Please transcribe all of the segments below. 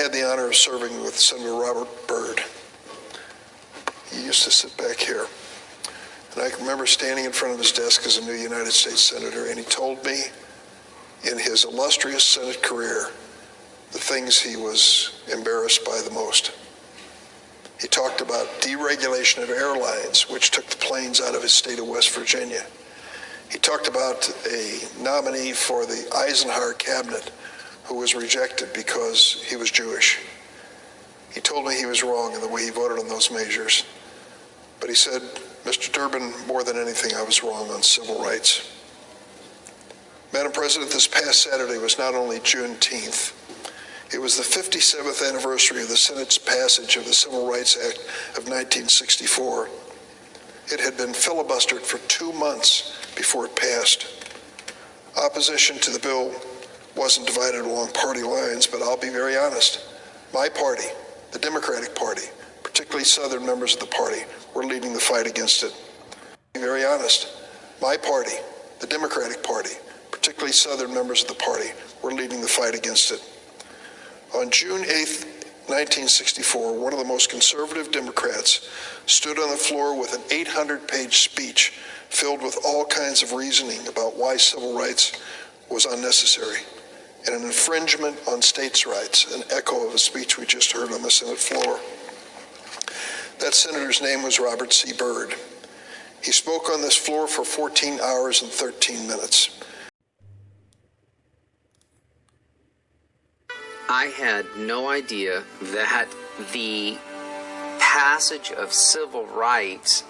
had the honor of serving with Senator Robert Byrd. He used to sit back here. And I can remember standing in front of his desk as a new United States Senator, and he told me in his illustrious Senate career the things he was embarrassed by the most. He talked about deregulation of airlines, which took the planes out of his state of West Virginia. He talked about a nominee for the Eisenhower cabinet who was rejected because he was Jewish. He told me he was wrong in the way he voted on those measures. But he said, Mr. Durbin, more than anything, I was wrong on civil rights. Madam President, this past Saturday was not only Juneteenth, it was the 57th anniversary of the Senate's passage of the Civil Rights Act of 1964. It had been filibustered for 2 months before it passed. Opposition to the bill wasn't divided along party lines, but I'll be very honest. My party, the Democratic Party, particularly Southern members of the party, were leading the fight against it. To be very honest, my party, the Democratic Party, particularly Southern members of the party, were leading the fight against it. On June 8th, 1964, one of the most conservative Democrats stood on the floor with an 800-page speech filled with all kinds of reasoning about why civil rights was unnecessary and an infringement on states' rights, an echo of a speech we just heard on the Senate floor. That senator's name was Robert C. Byrd. He spoke on this floor for 14 hours and 13 minutes. I had no idea that the passage of civil rights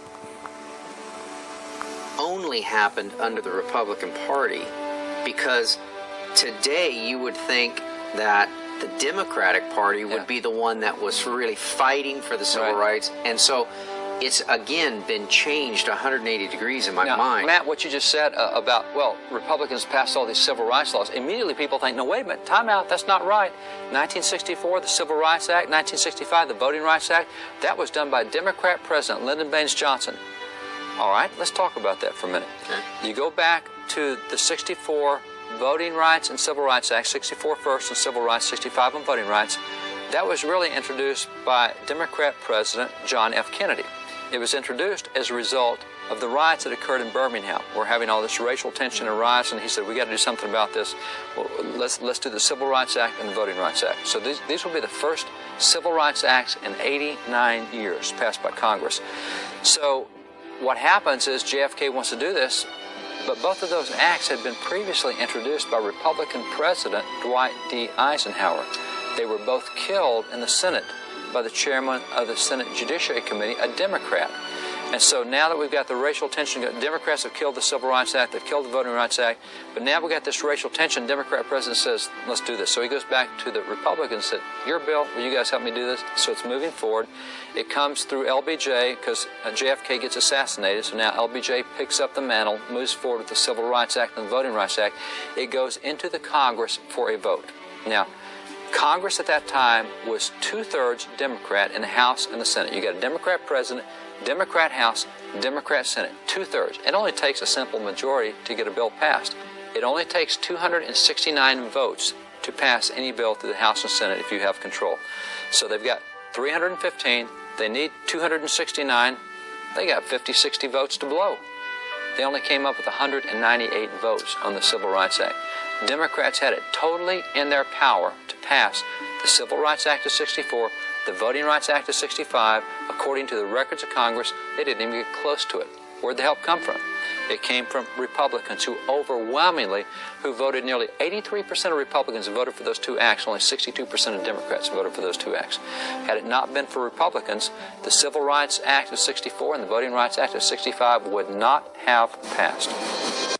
only happened under the Republican Party, because today you would think that the Democratic Party would be the one that was really fighting for the civil rights, and so it's again been changed 180 degrees in my mind. Matt, what you just said about, well, Republicans passed all these civil rights laws, immediately people think, no, wait a minute, time out, that's not right. 1964, the Civil Rights Act, 1965, the Voting Rights Act, that was done by Democrat President Lyndon Baines Johnson. All right, let's talk about that for a minute. Okay. You go back to the 64 Voting Rights and Civil Rights Act, 64 first and Civil Rights, 65 on voting rights. That was really introduced by Democrat President John F. Kennedy. It was introduced as a result of the riots that occurred in Birmingham. We're having all this racial tension and riots, and he said, we got to do something about this. Well, let's do the Civil Rights Act and the Voting Rights Act. So these will be the first Civil Rights Acts in 89 years passed by Congress. So what happens is JFK wants to do this, but both of those acts had been previously introduced by Republican President Dwight D. Eisenhower. They were both killed in the Senate by the chairman of the Senate Judiciary Committee, a Democrat. And so now that we've got the racial tension, Democrats have killed the Civil Rights Act, they've killed the Voting Rights Act, but now we've got this racial tension. Democrat president says, let's do this. So he goes back to the Republicans and said, your bill, will you guys help me do this? So it's moving forward. It comes through LBJ because JFK gets assassinated, so now LBJ picks up the mantle, moves forward with the Civil Rights Act and the Voting Rights Act. It goes into the Congress for a vote. Now, Congress at that time was 2/3 Democrat in the House and the Senate. You got a Democrat president, Democrat House, Democrat Senate, 2/3. It only takes a simple majority to get a bill passed. It only takes 269 votes to pass any bill through the House and Senate if you have control. So they've got 315, they need 269, they got 50, 60 votes to blow. They only came up with 198 votes on the Civil Rights Act. Democrats had it totally in their power to pass the Civil Rights Act of 64, the Voting Rights Act of 65. According to the records of Congress, they didn't even get close to it. Where'd the help come from? It came from Republicans who overwhelmingly, who voted nearly 83% of Republicans voted for those two acts, only 62% of Democrats voted for those two acts. Had it not been for Republicans, the Civil Rights Act of 64 and the Voting Rights Act of 65 would not have passed.